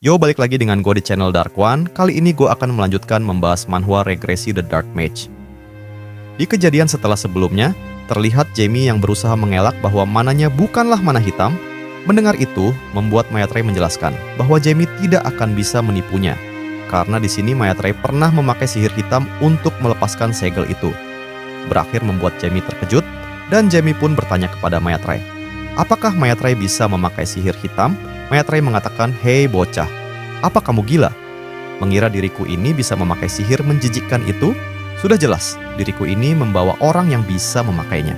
Yo, balik lagi dengan gue di channel Dark One. Kali ini gue akan melanjutkan membahas manhwa regresi The Dark Mage. Di kejadian setelah sebelumnya, terlihat Jamie yang berusaha mengelak bahwa mananya bukanlah mana hitam. Mendengar itu, membuat Mayat Ray menjelaskan bahwa Jamie tidak akan bisa menipunya. Karena di sini Mayat Ray pernah memakai sihir hitam untuk melepaskan segel itu. Berakhir membuat Jamie terkejut, dan Jamie pun bertanya kepada Mayat Ray, apakah Mayat Ray bisa memakai sihir hitam? Mayat Ray mengatakan, "Hei bocah, apa kamu gila? Mengira diriku ini bisa memakai sihir menjijikkan itu? Sudah jelas, diriku ini membawa orang yang bisa memakainya."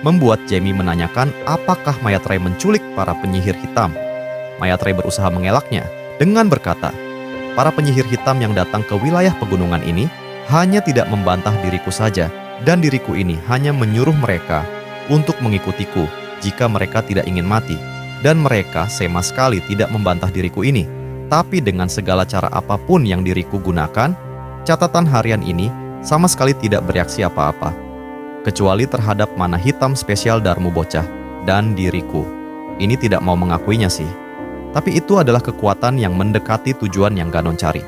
Membuat Jamie menanyakan apakah Mayat Ray menculik para penyihir hitam. Mayat Ray berusaha mengelaknya dengan berkata, para penyihir hitam yang datang ke wilayah pegunungan ini hanya tidak membantah diriku saja, dan diriku ini hanya menyuruh mereka untuk mengikutiku jika mereka tidak ingin mati. Dan mereka sama sekali tidak membantah diriku ini. Tapi dengan segala cara apapun yang diriku gunakan, catatan harian ini sama sekali tidak bereaksi apa-apa. Kecuali terhadap mana hitam spesial Darmu bocah dan diriku. Ini tidak mau mengakuinya sih. Tapi itu adalah kekuatan yang mendekati tujuan yang Ganon cari.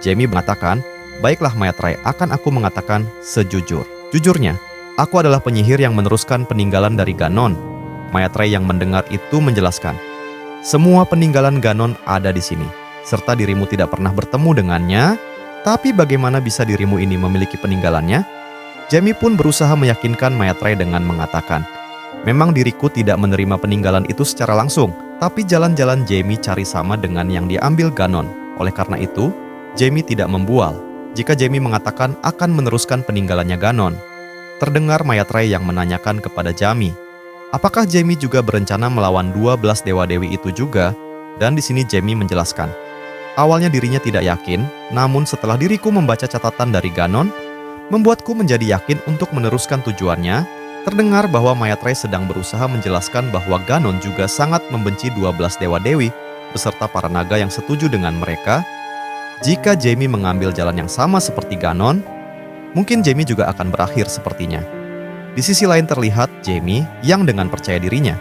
Jamie mengatakan, baiklah Mayat Ray, akan aku mengatakan jujurnya, aku adalah penyihir yang meneruskan peninggalan dari Ganon. Mayat Ray yang mendengar itu menjelaskan, semua peninggalan Ganon ada di sini, serta dirimu tidak pernah bertemu dengannya, tapi bagaimana bisa dirimu ini memiliki peninggalannya? Jamie pun berusaha meyakinkan Mayat Ray dengan mengatakan, memang diriku tidak menerima peninggalan itu secara langsung, tapi jalan-jalan Jamie cari sama dengan yang diambil Ganon. Oleh karena itu, Jamie tidak membual jika Jamie mengatakan akan meneruskan peninggalannya Ganon. Terdengar Mayat Ray yang menanyakan kepada Jamie, apakah Jamie juga berencana melawan 12 dewa-dewi itu juga? Dan di sini Jamie menjelaskan, awalnya dirinya tidak yakin, namun setelah diriku membaca catatan dari Ganon, membuatku menjadi yakin untuk meneruskan tujuannya. Terdengar bahwa Mayat Ray sedang berusaha menjelaskan bahwa Ganon juga sangat membenci 12 dewa-dewi, beserta para naga yang setuju dengan mereka. Jika Jamie mengambil jalan yang sama seperti Ganon, mungkin Jamie juga akan berakhir sepertinya. Di sisi lain terlihat Jamie yang dengan percaya dirinya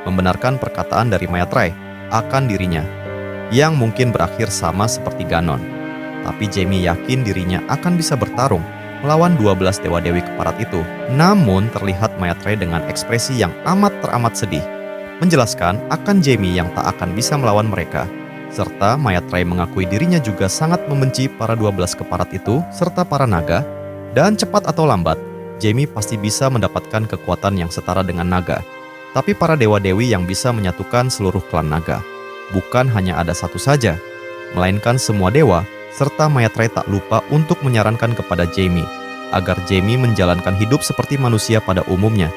membenarkan perkataan dari Mayat Ray akan dirinya, yang mungkin berakhir sama seperti Ganon. Tapi Jamie yakin dirinya akan bisa bertarung melawan 12 dewa-dewi keparat itu. Namun terlihat Mayat Ray dengan ekspresi yang teramat sedih, menjelaskan akan Jamie yang tak akan bisa melawan mereka. Serta Mayat Ray mengakui dirinya juga sangat membenci para 12 keparat itu serta para naga, dan cepat atau lambat Jamie pasti bisa mendapatkan kekuatan yang setara dengan naga. Tapi para dewa-dewi yang bisa menyatukan seluruh klan naga bukan hanya ada satu saja, melainkan semua dewa. Serta Mayat Ray tak lupa untuk menyarankan kepada Jamie agar Jamie menjalankan hidup seperti manusia pada umumnya.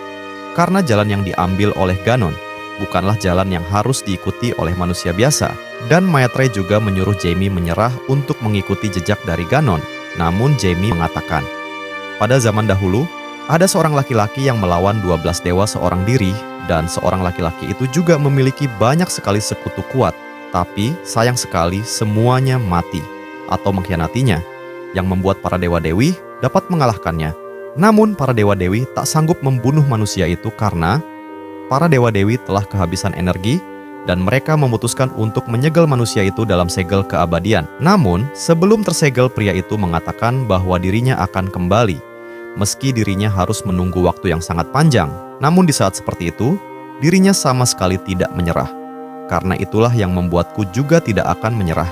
Karena jalan yang diambil oleh Ganon bukanlah jalan yang harus diikuti oleh manusia biasa. Dan Mayat Ray juga menyuruh Jamie menyerah untuk mengikuti jejak dari Ganon. Namun Jamie mengatakan, pada zaman dahulu, ada seorang laki-laki yang melawan 12 dewa seorang diri, dan seorang laki-laki itu juga memiliki banyak sekali sekutu kuat. Tapi sayang sekali semuanya mati atau mengkhianatinya, yang membuat para dewa-dewi dapat mengalahkannya. Namun para dewa-dewi tak sanggup membunuh manusia itu karena para dewa-dewi telah kehabisan energi, dan mereka memutuskan untuk menyegel manusia itu dalam segel keabadian. Namun sebelum tersegel, pria itu mengatakan bahwa dirinya akan kembali, meski dirinya harus menunggu waktu yang sangat panjang. Namun di saat seperti itu, dirinya sama sekali tidak menyerah. Karena itulah yang membuatku juga tidak akan menyerah.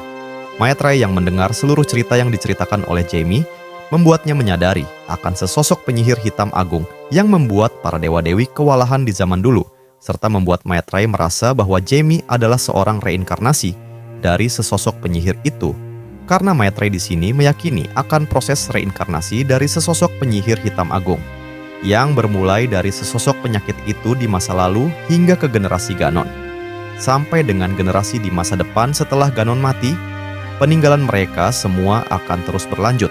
Mayat Ray yang mendengar seluruh cerita yang diceritakan oleh Jamie, membuatnya menyadari akan sesosok penyihir hitam agung yang membuat para dewa-dewi kewalahan di zaman dulu, serta membuat Mayat Ray merasa bahwa Jamie adalah seorang reinkarnasi dari sesosok penyihir itu. Karena Mayat Ray di sini meyakini akan proses reinkarnasi dari sesosok penyihir hitam agung, yang bermulai dari sesosok penyakit itu di masa lalu hingga ke generasi Ganon. Sampai dengan generasi di masa depan setelah Ganon mati, peninggalan mereka semua akan terus berlanjut,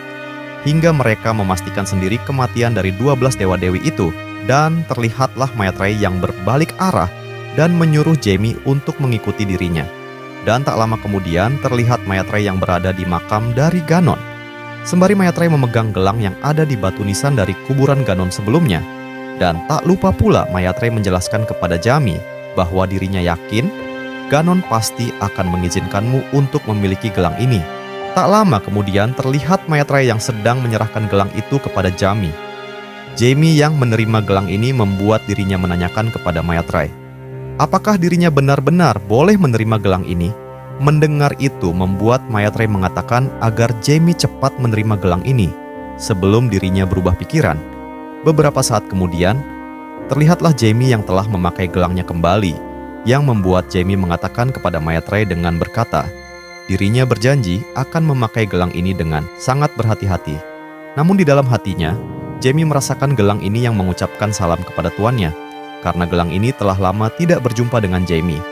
hingga mereka memastikan sendiri kematian dari 12 dewa-dewi itu. Dan terlihatlah Mayat Ray yang berbalik arah dan menyuruh Jamie untuk mengikuti dirinya. Dan tak lama kemudian terlihat Mayat Ray yang berada di makam dari Ganon. Sembari Mayat Ray memegang gelang yang ada di batu nisan dari kuburan Ganon sebelumnya. Dan tak lupa pula Mayat Ray menjelaskan kepada Jamie bahwa dirinya yakin Ganon pasti akan mengizinkanmu untuk memiliki gelang ini." Tak lama kemudian terlihat Maitreya yang sedang menyerahkan gelang itu kepada Jamie. Jamie yang menerima gelang ini membuat dirinya menanyakan kepada Maitreya, apakah dirinya benar-benar boleh menerima gelang ini? Mendengar itu membuat Maitreya mengatakan agar Jamie cepat menerima gelang ini sebelum dirinya berubah pikiran. Beberapa saat kemudian, terlihatlah Jamie yang telah memakai gelangnya kembali, yang membuat Jamie mengatakan kepada Maitreya dengan berkata, dirinya berjanji akan memakai gelang ini dengan sangat berhati-hati. Namun di dalam hatinya, Jamie merasakan gelang ini yang mengucapkan salam kepada tuannya, karena gelang ini telah lama tidak berjumpa dengan Jamie.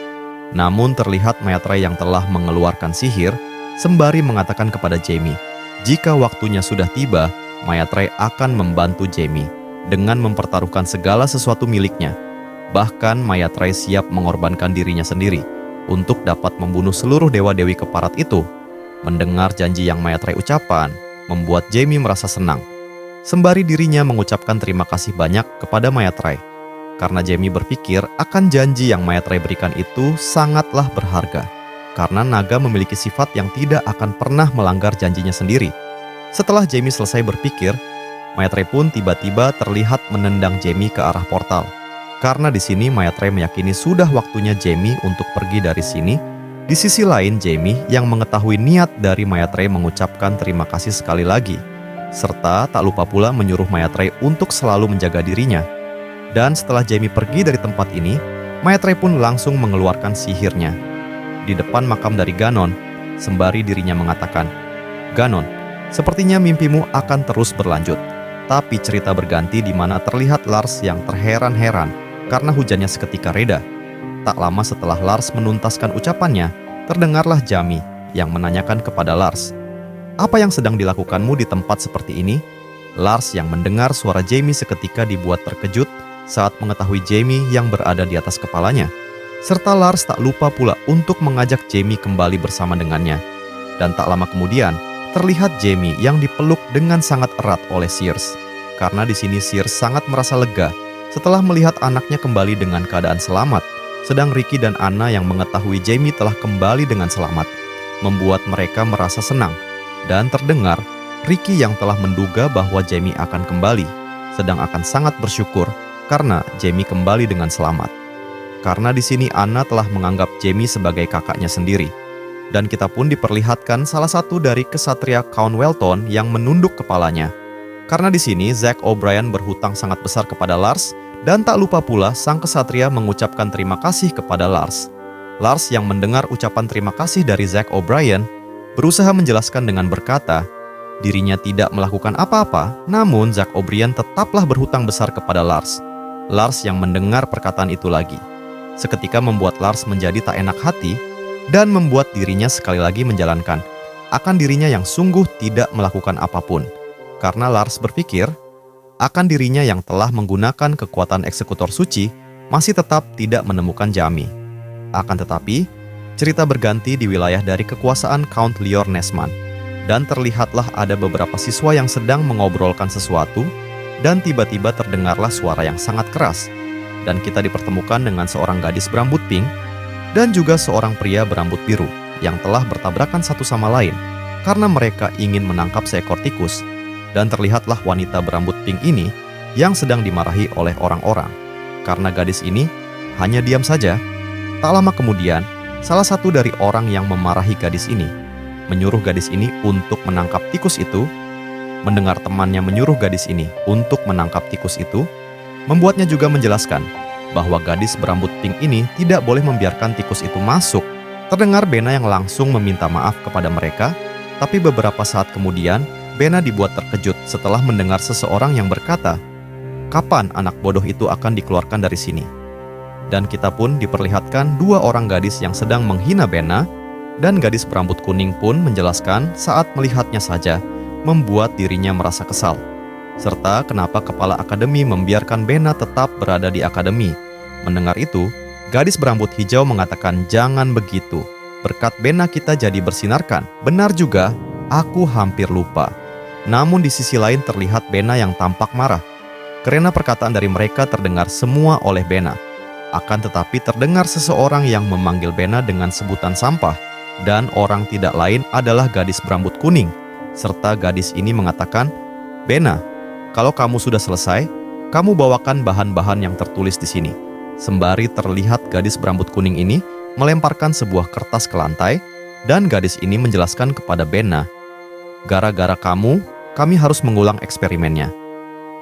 Namun terlihat Maitreya yang telah mengeluarkan sihir, sembari mengatakan kepada Jamie, jika waktunya sudah tiba, Maitreya akan membantu Jamie dengan mempertaruhkan segala sesuatu miliknya. Bahkan Maitreya siap mengorbankan dirinya sendiri untuk dapat membunuh seluruh dewa-dewi keparat itu. Mendengar janji yang Maitreya ucapkan, membuat Jamie merasa senang. Sembari dirinya mengucapkan terima kasih banyak kepada Maitreya, karena Jamie berpikir akan janji yang Maitreya berikan itu sangatlah berharga, karena naga memiliki sifat yang tidak akan pernah melanggar janjinya sendiri. Setelah Jamie selesai berpikir, Maitreya pun tiba-tiba terlihat menendang Jamie ke arah portal. Karena di sini Maitreya meyakini sudah waktunya Jamie untuk pergi dari sini. Di sisi lain, Jamie yang mengetahui niat dari Maitreya mengucapkan terima kasih sekali lagi, serta tak lupa pula menyuruh Maitreya untuk selalu menjaga dirinya. Dan setelah Jamie pergi dari tempat ini, Maitreya pun langsung mengeluarkan sihirnya di depan makam dari Ganon, sembari dirinya mengatakan, "Ganon, sepertinya mimpimu akan terus berlanjut." Tapi cerita berganti di mana terlihat Lars yang terheran-heran karena hujannya seketika reda. Tak lama setelah Lars menuntaskan ucapannya, terdengarlah Jamie yang menanyakan kepada Lars, "Apa yang sedang dilakukanmu di tempat seperti ini?" Lars yang mendengar suara Jamie seketika dibuat terkejut saat mengetahui Jamie yang berada di atas kepalanya. Serta Lars tak lupa pula untuk mengajak Jamie kembali bersama dengannya. Dan tak lama kemudian, terlihat Jamie yang dipeluk dengan sangat erat oleh Sears. Karena di sini Sears sangat merasa lega setelah melihat anaknya kembali dengan keadaan selamat, sedang Ricky dan Anna yang mengetahui Jamie telah kembali dengan selamat, membuat mereka merasa senang. Dan terdengar, Ricky yang telah menduga bahwa Jamie akan kembali, sedang akan sangat bersyukur karena Jamie kembali dengan selamat. Karena di sini Anna telah menganggap Jamie sebagai kakaknya sendiri. Dan kita pun diperlihatkan salah satu dari kesatria Count Welton yang menunduk kepalanya. Karena di sini Zack O'Brien berhutang sangat besar kepada Lars, dan tak lupa pula sang kesatria mengucapkan terima kasih kepada Lars. Lars yang mendengar ucapan terima kasih dari Zack O'Brien, berusaha menjelaskan dengan berkata, dirinya tidak melakukan apa-apa, namun Zack O'Brien tetaplah berhutang besar kepada Lars. Lars yang mendengar perkataan itu lagi, seketika membuat Lars menjadi tak enak hati, dan membuat dirinya sekali lagi menjalankan akan dirinya yang sungguh tidak melakukan apapun. Karena Lars berpikir, akan dirinya yang telah menggunakan kekuatan eksekutor suci masih tetap tidak menemukan Jamie. Akan tetapi, cerita berganti di wilayah dari kekuasaan Count Lior Nesman, dan terlihatlah ada beberapa siswa yang sedang mengobrolkan sesuatu, dan tiba-tiba terdengarlah suara yang sangat keras, dan kita dipertemukan dengan seorang gadis berambut pink, dan juga seorang pria berambut biru, yang telah bertabrakan satu sama lain, karena mereka ingin menangkap seekor tikus. Dan terlihatlah wanita berambut pink ini yang sedang dimarahi oleh orang-orang. Karena gadis ini hanya diam saja. Tak lama kemudian, salah satu dari orang yang memarahi gadis ini menyuruh gadis ini untuk menangkap tikus itu. Mendengar temannya menyuruh gadis ini untuk menangkap tikus itu, membuatnya juga menjelaskan bahwa gadis berambut pink ini tidak boleh membiarkan tikus itu masuk. Terdengar Bena yang langsung meminta maaf kepada mereka, tapi beberapa saat kemudian Bena dibuat terkejut setelah mendengar seseorang yang berkata, "Kapan anak bodoh itu akan dikeluarkan dari sini?" Dan kita pun diperlihatkan dua orang gadis yang sedang menghina Bena, dan gadis berambut kuning pun menjelaskan saat melihatnya saja membuat dirinya merasa kesal. Serta kenapa kepala akademi membiarkan Bena tetap berada di akademi. Mendengar itu, gadis berambut hijau mengatakan, "Jangan begitu. Berkat Bena kita jadi bersinarkan." Benar juga, aku hampir lupa. Namun di sisi lain terlihat Bena yang tampak marah, karena perkataan dari mereka terdengar semua oleh Bena. Akan tetapi terdengar seseorang yang memanggil Bena dengan sebutan sampah, dan orang tidak lain adalah gadis berambut kuning. Serta gadis ini mengatakan, "Bena, kalau kamu sudah selesai, kamu bawakan bahan-bahan yang tertulis di sini." Sembari terlihat gadis berambut kuning ini melemparkan sebuah kertas ke lantai, dan gadis ini menjelaskan kepada Bena, "Gara-gara kamu, kami harus mengulang eksperimennya."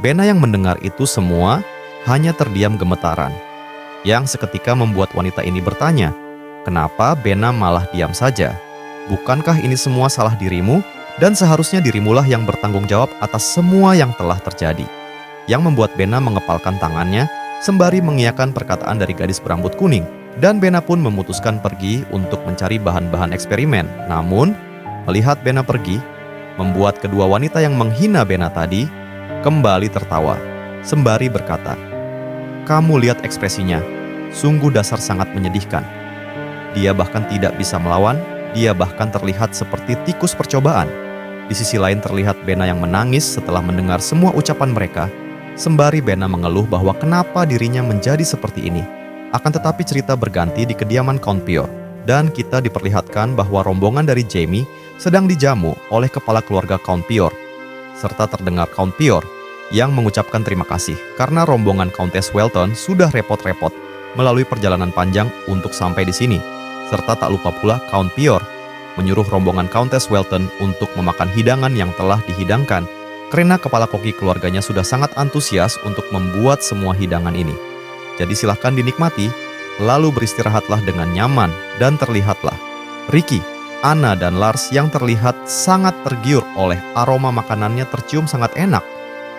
Bena yang mendengar itu semua hanya terdiam gemetaran, yang seketika membuat wanita ini bertanya, "Kenapa Bena malah diam saja? Bukankah ini semua salah dirimu, dan seharusnya dirimulah yang bertanggung jawab atas semua yang telah terjadi?" Yang membuat Bena mengepalkan tangannya, sembari mengiyakan perkataan dari gadis berambut kuning, dan Bena pun memutuskan pergi untuk mencari bahan-bahan eksperimen. Namun, melihat Bena pergi, membuat kedua wanita yang menghina Bena tadi kembali tertawa, sembari berkata, "Kamu lihat ekspresinya, sungguh dasar sangat menyedihkan. Dia bahkan tidak bisa melawan, dia bahkan terlihat seperti tikus percobaan." Di sisi lain terlihat Bena yang menangis setelah mendengar semua ucapan mereka, sembari Bena mengeluh bahwa kenapa dirinya menjadi seperti ini. Akan tetapi cerita berganti di kediaman Count Pior, dan kita diperlihatkan bahwa rombongan dari Jamie sedang dijamu oleh kepala keluarga Count Pior, serta terdengar Count Pior yang mengucapkan terima kasih karena rombongan Countess Welton sudah repot-repot melalui perjalanan panjang untuk sampai di sini. Serta tak lupa pula Count Pior menyuruh rombongan Countess Welton untuk memakan hidangan yang telah dihidangkan, karena kepala koki keluarganya sudah sangat antusias untuk membuat semua hidangan ini. Jadi silahkan dinikmati, lalu beristirahatlah dengan nyaman, dan terlihatlah Ricky, Anna, dan Lars yang terlihat sangat tergiur oleh aroma makanannya tercium sangat enak,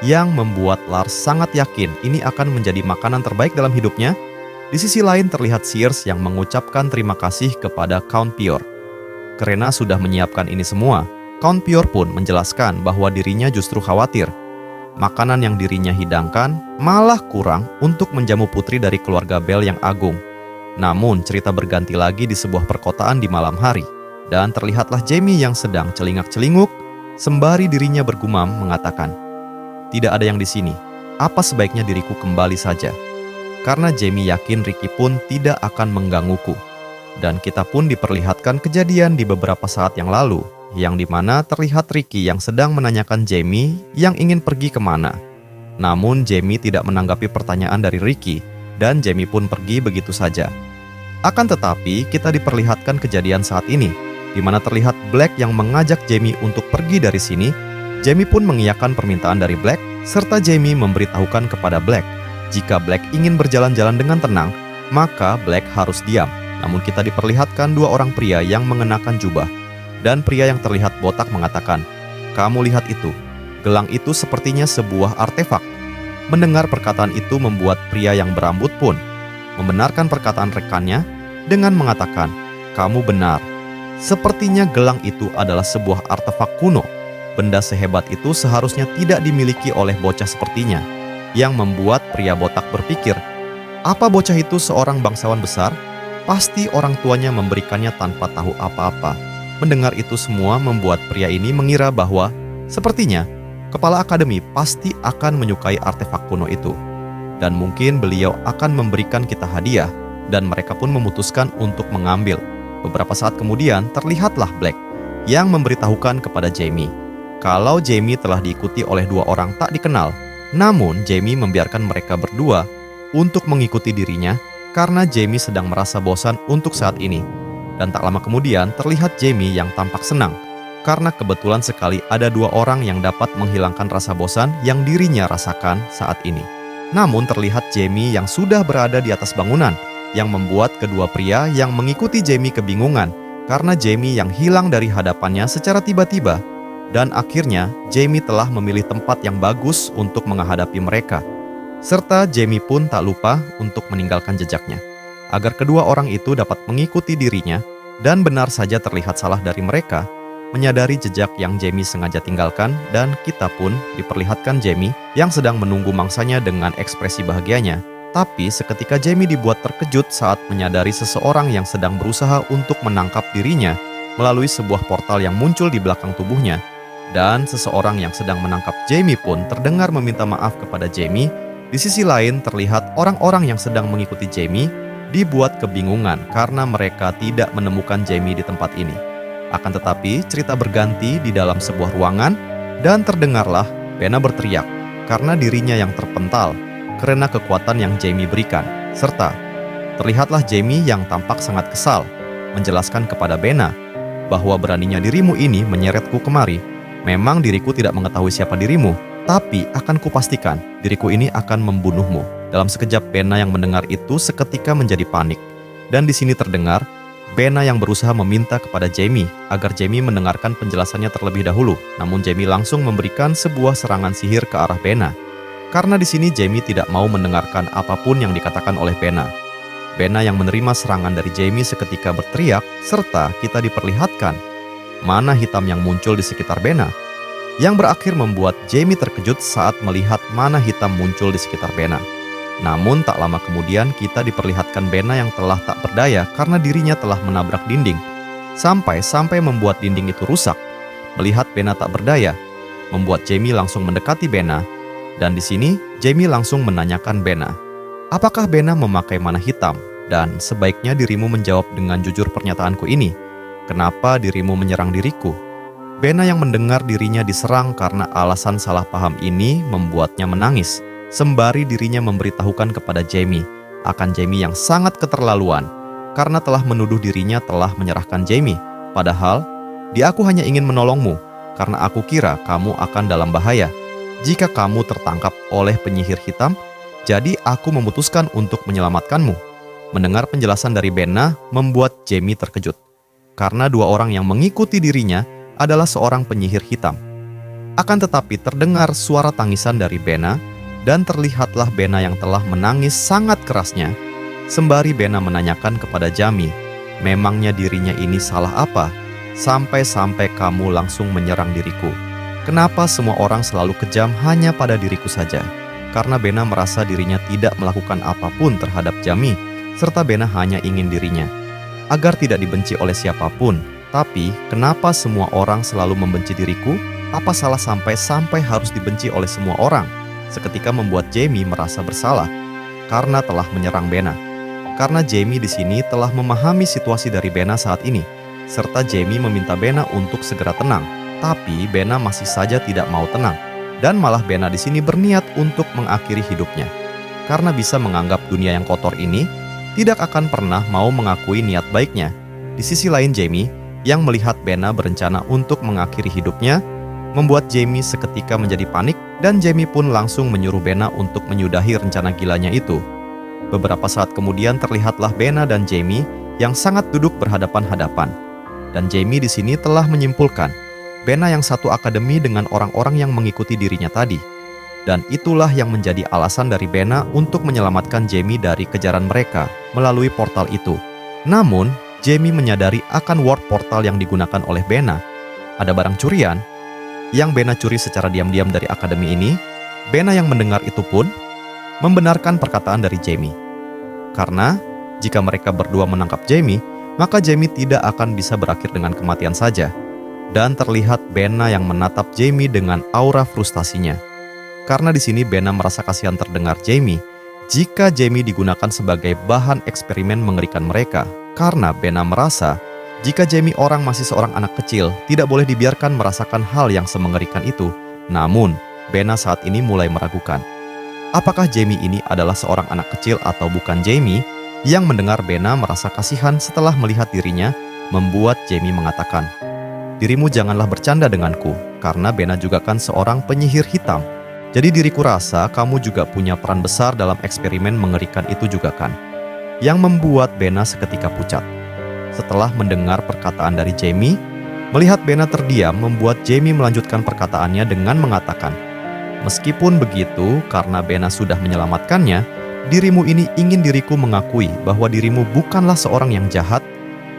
yang membuat Lars sangat yakin ini akan menjadi makanan terbaik dalam hidupnya. Di sisi lain terlihat Sears yang mengucapkan terima kasih kepada Count Pior. Karena sudah menyiapkan ini semua, Count Pior pun menjelaskan bahwa dirinya justru khawatir makanan yang dirinya hidangkan malah kurang untuk menjamu putri dari keluarga Bell yang agung. Namun cerita berganti lagi di sebuah perkotaan di malam hari, dan terlihatlah Jamie yang sedang celingak-celinguk, sembari dirinya bergumam mengatakan, "Tidak ada yang di sini. Apa sebaiknya diriku kembali saja?" Karena Jamie yakin Ricky pun tidak akan menggangguku. Dan kita pun diperlihatkan kejadian di beberapa saat yang lalu, yang dimana terlihat Ricky yang sedang menanyakan Jamie yang ingin pergi kemana. Namun Jamie tidak menanggapi pertanyaan dari Ricky, dan Jamie pun pergi begitu saja. Akan tetapi kita diperlihatkan kejadian saat ini, di mana terlihat Black yang mengajak Jamie untuk pergi dari sini. Jamie pun mengiyakan permintaan dari Black, serta Jamie memberitahukan kepada Black, jika Black ingin berjalan-jalan dengan tenang, maka Black harus diam. Namun kita diperlihatkan dua orang pria yang mengenakan jubah, dan pria yang terlihat botak mengatakan, "Kamu lihat itu, gelang itu sepertinya sebuah artefak." Mendengar perkataan itu membuat pria yang berambut pun membenarkan perkataan rekannya dengan mengatakan, "Kamu benar, sepertinya gelang itu adalah sebuah artefak kuno. Benda sehebat itu seharusnya tidak dimiliki oleh bocah sepertinya." Yang membuat pria botak berpikir, apa bocah itu seorang bangsawan besar? Pasti orang tuanya memberikannya tanpa tahu apa-apa. Mendengar itu semua membuat pria ini mengira bahwa sepertinya kepala akademi pasti akan menyukai artefak kuno itu. Dan mungkin beliau akan memberikan kita hadiah, dan mereka pun memutuskan untuk mengambil. Beberapa saat kemudian terlihatlah Black yang memberitahukan kepada Jamie kalau Jamie telah diikuti oleh dua orang tak dikenal. Namun Jamie membiarkan mereka berdua untuk mengikuti dirinya karena Jamie sedang merasa bosan untuk saat ini. Dan tak lama kemudian terlihat Jamie yang tampak senang karena kebetulan sekali ada dua orang yang dapat menghilangkan rasa bosan yang dirinya rasakan saat ini. Namun terlihat Jamie yang sudah berada di atas bangunan, yang membuat kedua pria yang mengikuti Jamie kebingungan karena Jamie yang hilang dari hadapannya secara tiba-tiba. Dan akhirnya Jamie telah memilih tempat yang bagus untuk menghadapi mereka. Serta Jamie pun tak lupa untuk meninggalkan jejaknya, agar kedua orang itu dapat mengikuti dirinya. Dan benar saja terlihat salah dari mereka menyadari jejak yang Jamie sengaja tinggalkan, dan kita pun diperlihatkan Jamie yang sedang menunggu mangsanya dengan ekspresi bahagianya. Tapi seketika Jamie dibuat terkejut saat menyadari seseorang yang sedang berusaha untuk menangkap dirinya melalui sebuah portal yang muncul di belakang tubuhnya. Dan seseorang yang sedang menangkap Jamie pun terdengar meminta maaf kepada Jamie Di sisi lain, terlihat orang-orang yang sedang mengikuti Jamie dibuat kebingungan karena mereka tidak menemukan Jamie di tempat ini. Akan tetapi, cerita berganti di dalam sebuah ruangan dan terdengarlah Benna berteriak karena dirinya yang terpental karena kekuatan yang Jamie berikan. Serta terlihatlah Jamie yang tampak sangat kesal menjelaskan kepada Benna bahwa beraninya dirimu ini menyeretku kemari. Memang diriku tidak mengetahui siapa dirimu, tapi akan kupastikan diriku ini akan membunuhmu. Dalam sekejap Benna yang mendengar itu seketika menjadi panik. Dan di sini terdengar Benna yang berusaha meminta kepada Jamie agar Jamie mendengarkan penjelasannya terlebih dahulu. Namun Jamie langsung memberikan sebuah serangan sihir ke arah Benna. Karena di sini Jamie tidak mau mendengarkan apapun yang dikatakan oleh Benna. Benna yang menerima serangan dari Jamie seketika berteriak, serta kita diperlihatkan mana hitam yang muncul di sekitar Benna, yang berakhir membuat Jamie terkejut saat melihat mana hitam muncul di sekitar Benna. Namun tak lama kemudian kita diperlihatkan Benna yang telah tak berdaya karena dirinya telah menabrak dinding, sampai membuat dinding itu rusak. Melihat Benna tak berdaya, membuat Jamie langsung mendekati Benna, dan di sini Jamie langsung menanyakan Benna, apakah Benna memakai mana hitam? Dan sebaiknya dirimu menjawab dengan jujur pernyataanku ini. Kenapa dirimu menyerang diriku? Benna yang mendengar dirinya diserang karena alasan salah paham ini membuatnya menangis, sembari dirinya memberitahukan kepada Jamie akan Jamie yang sangat keterlaluan karena telah menuduh dirinya telah menyerahkan Jamie. Padahal, aku hanya ingin menolongmu karena aku kira kamu akan dalam bahaya jika kamu tertangkap oleh penyihir hitam, jadi aku memutuskan untuk menyelamatkanmu. Mendengar penjelasan dari Benna membuat Jamie terkejut, karena dua orang yang mengikuti dirinya adalah seorang penyihir hitam. Akan tetapi terdengar suara tangisan dari Benna, dan terlihatlah Benna yang telah menangis sangat kerasnya, sembari Benna menanyakan kepada Jamie, memangnya dirinya ini salah apa, sampai kamu langsung menyerang diriku. Kenapa semua orang selalu kejam hanya pada diriku saja? Karena Benna merasa dirinya tidak melakukan apapun terhadap Jamie, serta Benna hanya ingin dirinya agar tidak dibenci oleh siapapun. Tapi, kenapa semua orang selalu membenci diriku? Apa salah sampai harus dibenci oleh semua orang? Seketika membuat Jamie merasa bersalah karena telah menyerang Benna. Karena Jamie di sini telah memahami situasi dari Benna saat ini, serta Jamie meminta Benna untuk segera tenang. Tapi Benna masih saja tidak mau tenang, dan malah Benna di sini berniat untuk mengakhiri hidupnya. Karena bisa menganggap dunia yang kotor ini tidak akan pernah mau mengakui niat baiknya. Di sisi lain Jamie yang melihat Benna berencana untuk mengakhiri hidupnya, membuat Jamie seketika menjadi panik dan Jamie pun langsung menyuruh Benna untuk menyudahi rencana gilanya itu. Beberapa saat kemudian terlihatlah Benna dan Jamie yang sangat duduk berhadapan-hadapan. Dan Jamie di sini telah menyimpulkan Benna yang satu akademi dengan orang-orang yang mengikuti dirinya tadi. Dan itulah yang menjadi alasan dari Benna untuk menyelamatkan Jamie dari kejaran mereka melalui portal itu. Namun, Jamie menyadari akan warp portal yang digunakan oleh Benna. Ada barang curian yang Benna curi secara diam-diam dari akademi ini. Benna yang mendengar itu pun membenarkan perkataan dari Jamie. Karena jika mereka berdua menangkap Jamie, maka Jamie tidak akan bisa berakhir dengan kematian saja. Dan terlihat Benna yang menatap Jamie dengan aura frustasinya. Karena di sini Benna merasa kasihan terdengar Jamie jika Jamie digunakan sebagai bahan eksperimen mengerikan mereka. Karena Benna merasa jika Jamie orang masih seorang anak kecil, tidak boleh dibiarkan merasakan hal yang semengerikan itu. Namun, Benna saat ini mulai meragukan. Apakah Jamie ini adalah seorang anak kecil atau bukan? Jamie yang mendengar Benna merasa kasihan setelah melihat dirinya, membuat Jamie mengatakan, dirimu janganlah bercanda denganku, karena Benna juga kan seorang penyihir hitam. Jadi diriku rasa kamu juga punya peran besar dalam eksperimen mengerikan itu juga kan? Yang membuat Benna seketika pucat. Setelah mendengar perkataan dari Jamie, melihat Benna terdiam membuat Jamie melanjutkan perkataannya dengan mengatakan, meskipun begitu, karena Benna sudah menyelamatkannya, dirimu ini ingin diriku mengakui bahwa dirimu bukanlah seorang yang jahat.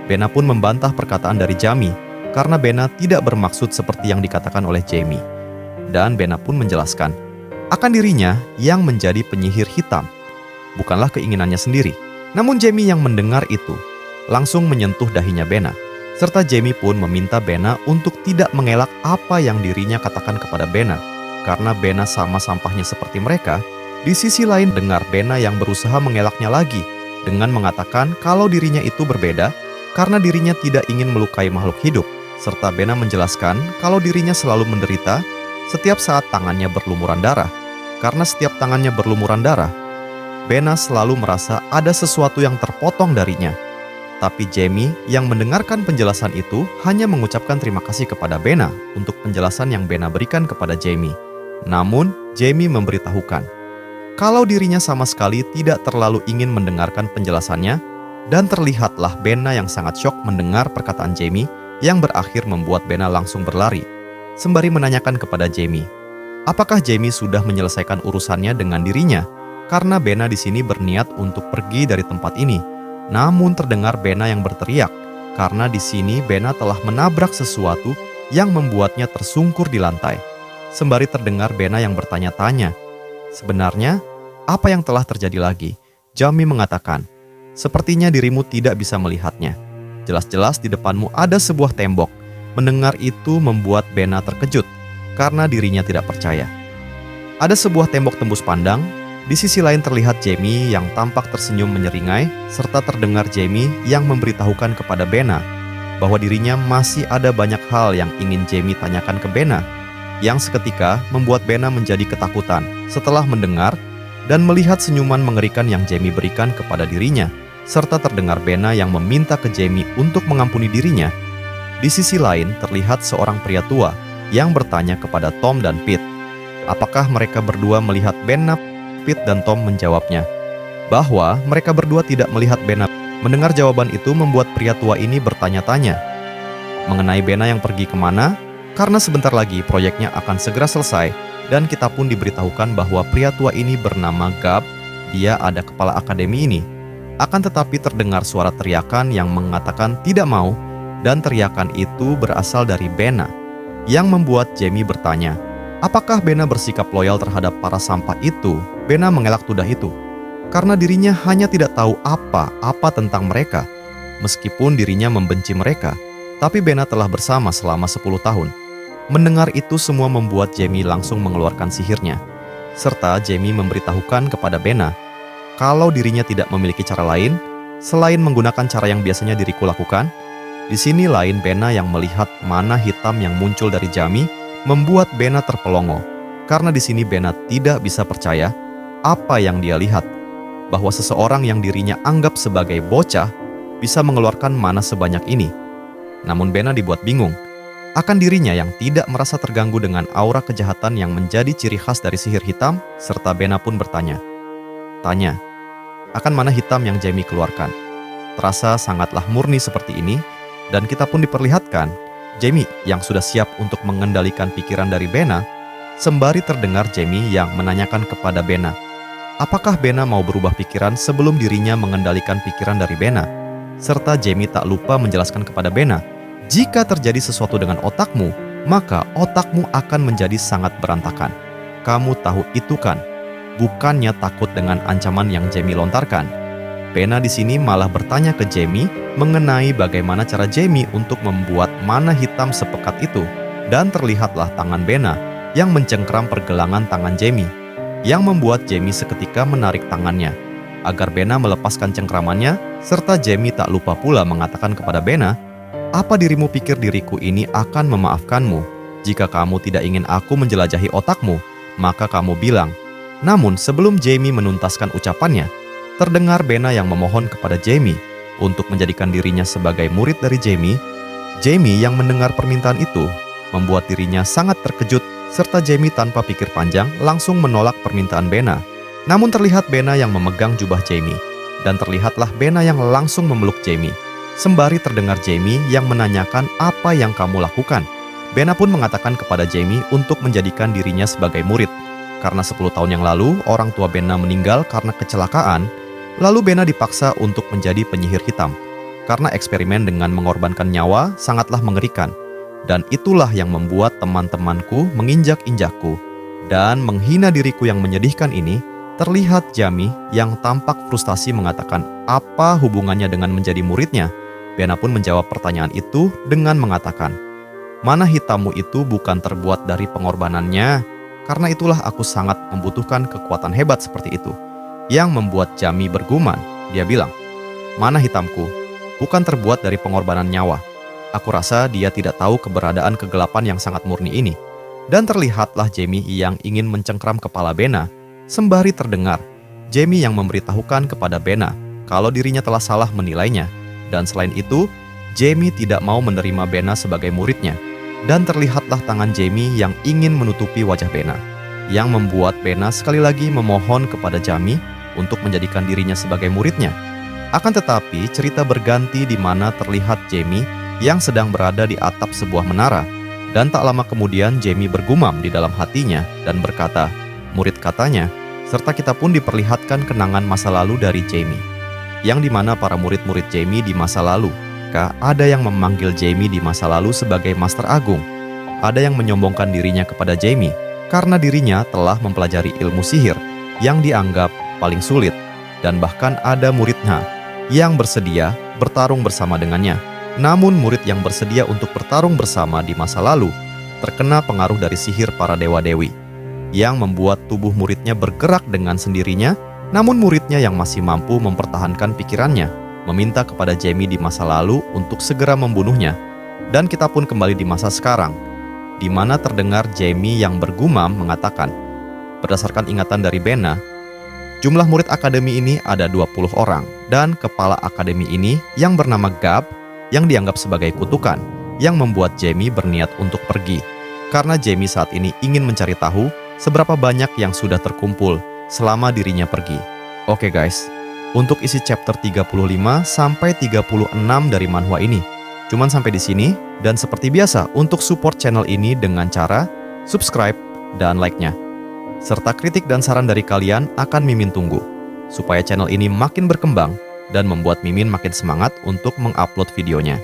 Benna pun membantah perkataan dari Jamie, karena Benna tidak bermaksud seperti yang dikatakan oleh Jamie. Dan Benna pun menjelaskan akan dirinya yang menjadi penyihir hitam, bukanlah keinginannya sendiri. Namun Jamie yang mendengar itu langsung menyentuh dahinya Benna, serta Jamie pun meminta Benna untuk tidak mengelak apa yang dirinya katakan kepada Benna. Karena Benna sama sampahnya seperti mereka, Di sisi lain dengar Bena yang berusaha mengelaknya lagi dengan mengatakan kalau dirinya itu berbeda karena dirinya tidak ingin melukai makhluk hidup, serta Bena menjelaskan kalau dirinya selalu menderita setiap saat tangannya berlumuran darah. Karena setiap tangannya berlumuran darah, Bena selalu merasa ada sesuatu yang terpotong darinya. Tapi Jamie yang mendengarkan penjelasan itu hanya mengucapkan terima kasih kepada Bena untuk penjelasan yang Bena berikan kepada Jamie. Namun, Jamie memberitahukan kalau dirinya sama sekali tidak terlalu ingin mendengarkan penjelasannya, dan terlihatlah Bena yang sangat syok mendengar perkataan Jamie yang berakhir membuat Bena langsung berlari, sembari menanyakan kepada Jamie, apakah Jamie sudah menyelesaikan urusannya dengan dirinya, karena Bena di sini berniat untuk pergi dari tempat ini. Namun terdengar Bena yang berteriak, karena di sini Bena telah menabrak sesuatu yang membuatnya tersungkur di lantai. Sembari terdengar Bena yang bertanya-tanya, sebenarnya apa yang telah terjadi lagi? Jamie mengatakan, sepertinya dirimu tidak bisa melihatnya. Jelas-jelas di depanmu ada sebuah tembok. Mendengar itu membuat Bena terkejut, karena dirinya tidak percaya. Ada sebuah tembok tembus pandang. Di sisi lain terlihat Jamie yang tampak tersenyum menyeringai, serta terdengar Jamie yang memberitahukan kepada Bena bahwa dirinya masih ada banyak hal yang ingin Jamie tanyakan ke Bena, yang seketika membuat Bena menjadi ketakutan setelah mendengar dan melihat senyuman mengerikan yang Jamie berikan kepada dirinya, serta terdengar Bena yang meminta ke Jamie untuk mengampuni dirinya. Di sisi lain terlihat seorang pria tua yang bertanya kepada Tom dan Pete. Apakah mereka berdua melihat Bena? Pete dan Tom menjawabnya bahwa mereka berdua tidak melihat Bena. Mendengar jawaban itu membuat pria tua ini bertanya-tanya mengenai Bena yang pergi kemana, karena sebentar lagi proyeknya akan segera selesai, dan kita pun diberitahukan bahwa pria tua ini bernama Gab, dia ada kepala akademi ini. Akan tetapi terdengar suara teriakan yang mengatakan tidak mau, dan teriakan itu berasal dari Bena, yang membuat Jamie bertanya, apakah Bena bersikap loyal terhadap para sampah itu? Bena mengelak tudah itu, karena dirinya hanya tidak tahu apa-apa tentang mereka. Meskipun dirinya membenci mereka, tapi Bena telah bersama selama 10 tahun. Mendengar itu semua membuat Jamie langsung mengeluarkan sihirnya, serta Jamie memberitahukan kepada Bena kalau dirinya tidak memiliki cara lain selain menggunakan cara yang biasanya diriku lakukan. Di sini lain Bena yang melihat mana hitam yang muncul dari Jamie membuat Bena terpelongo, karena di sini Bena tidak bisa percaya apa yang dia lihat, bahwa seseorang yang dirinya anggap sebagai bocah bisa mengeluarkan mana sebanyak ini. Namun Bena dibuat bingung akan dirinya yang tidak merasa terganggu dengan aura kejahatan yang menjadi ciri khas dari sihir hitam, serta Bena pun bertanya, akan mana hitam yang Jamie keluarkan. Terasa sangatlah murni seperti ini, dan kita pun diperlihatkan Jamie yang sudah siap untuk mengendalikan pikiran dari Bena, sembari terdengar Jamie yang menanyakan kepada Bena, apakah Bena mau berubah pikiran sebelum dirinya mengendalikan pikiran dari Bena? Serta Jamie tak lupa menjelaskan kepada Bena, jika terjadi sesuatu dengan otakmu, maka otakmu akan menjadi sangat berantakan. Kamu tahu itu kan? Bukannya takut dengan ancaman yang Jamie lontarkan. Bena di sini malah bertanya ke Jamie mengenai bagaimana cara Jamie untuk membuat mana hitam sepekat itu, dan terlihatlah tangan Bena yang mencengkram pergelangan tangan Jamie, yang membuat Jamie seketika menarik tangannya agar Bena melepaskan cengkramannya, serta Jamie tak lupa pula mengatakan kepada Bena, apa dirimu pikir diriku ini akan memaafkanmu? Jika kamu tidak ingin aku menjelajahi otakmu, maka kamu bilang. Namun sebelum Jamie menuntaskan ucapannya, terdengar Bena yang memohon kepada Jamie untuk menjadikan dirinya sebagai murid dari Jamie. Jamie yang mendengar permintaan itu membuat dirinya sangat terkejut, serta Jamie tanpa pikir panjang langsung menolak permintaan Bena. Namun terlihat Bena yang memegang jubah Jamie, dan terlihatlah Bena yang langsung memeluk Jamie. Sembari terdengar Jamie yang menanyakan apa yang kamu lakukan. Bena pun mengatakan kepada Jamie untuk menjadikan dirinya sebagai murid. Karena 10 tahun yang lalu, orang tua Bena meninggal karena kecelakaan, lalu Bena dipaksa untuk menjadi penyihir hitam. Karena eksperimen dengan mengorbankan nyawa sangatlah mengerikan. Dan itulah yang membuat teman-temanku menginjak-injakku. Dan menghina diriku yang menyedihkan ini, terlihat Jamie yang tampak frustasi mengatakan apa hubungannya dengan menjadi muridnya. Bena pun menjawab pertanyaan itu dengan mengatakan, mana hitammu itu bukan terbuat dari pengorbanannya. Karena itulah aku sangat membutuhkan kekuatan hebat seperti itu. Yang membuat Jamie bergumam. Dia bilang, "Mana hitamku? Bukan terbuat dari pengorbanan nyawa." Aku rasa dia tidak tahu keberadaan kegelapan yang sangat murni ini. Dan terlihatlah Jamie yang ingin mencengkram kepala Bena, sembari terdengar Jamie yang memberitahukan kepada Bena kalau dirinya telah salah menilainya. Dan selain itu, Jamie tidak mau menerima Bena sebagai muridnya. Dan terlihatlah tangan Jamie yang ingin menutupi wajah Bena, yang membuat Bena sekali lagi memohon kepada Jamie untuk menjadikan dirinya sebagai muridnya. Akan tetapi, cerita berganti di mana terlihat Jamie yang sedang berada di atap sebuah menara. Dan tak lama kemudian Jamie bergumam di dalam hatinya dan berkata, "Murid," katanya, serta kita pun diperlihatkan kenangan masa lalu dari Jamie. Yang dimana para murid-murid Jamie di masa lalu, ada yang memanggil Jamie di masa lalu sebagai Master Agung. Ada yang menyombongkan dirinya kepada Jamie karena dirinya telah mempelajari ilmu sihir yang dianggap paling sulit. Dan bahkan ada muridnya yang bersedia bertarung bersama dengannya. Namun murid yang bersedia untuk bertarung bersama di masa lalu terkena pengaruh dari sihir para dewa-dewi yang membuat tubuh muridnya bergerak dengan sendirinya. Namun muridnya yang masih mampu mempertahankan pikirannya meminta kepada Jamie di masa lalu untuk segera membunuhnya. Dan kita pun kembali di masa sekarang, di mana terdengar Jamie yang bergumam mengatakan, berdasarkan ingatan dari Bena, jumlah murid akademi ini ada 20 orang, dan kepala akademi ini yang bernama Gab yang dianggap sebagai kutukan, yang membuat Jamie berniat untuk pergi. Karena Jamie saat ini ingin mencari tahu seberapa banyak yang sudah terkumpul selama dirinya pergi. Oke guys, untuk isi chapter 35 sampai 36 dari manhwa ini, cuman sampai di sini. Dan seperti biasa, untuk support channel ini dengan cara subscribe dan like-nya. Serta kritik dan saran dari kalian akan Mimin tunggu, supaya channel ini makin berkembang dan membuat Mimin makin semangat untuk mengupload videonya.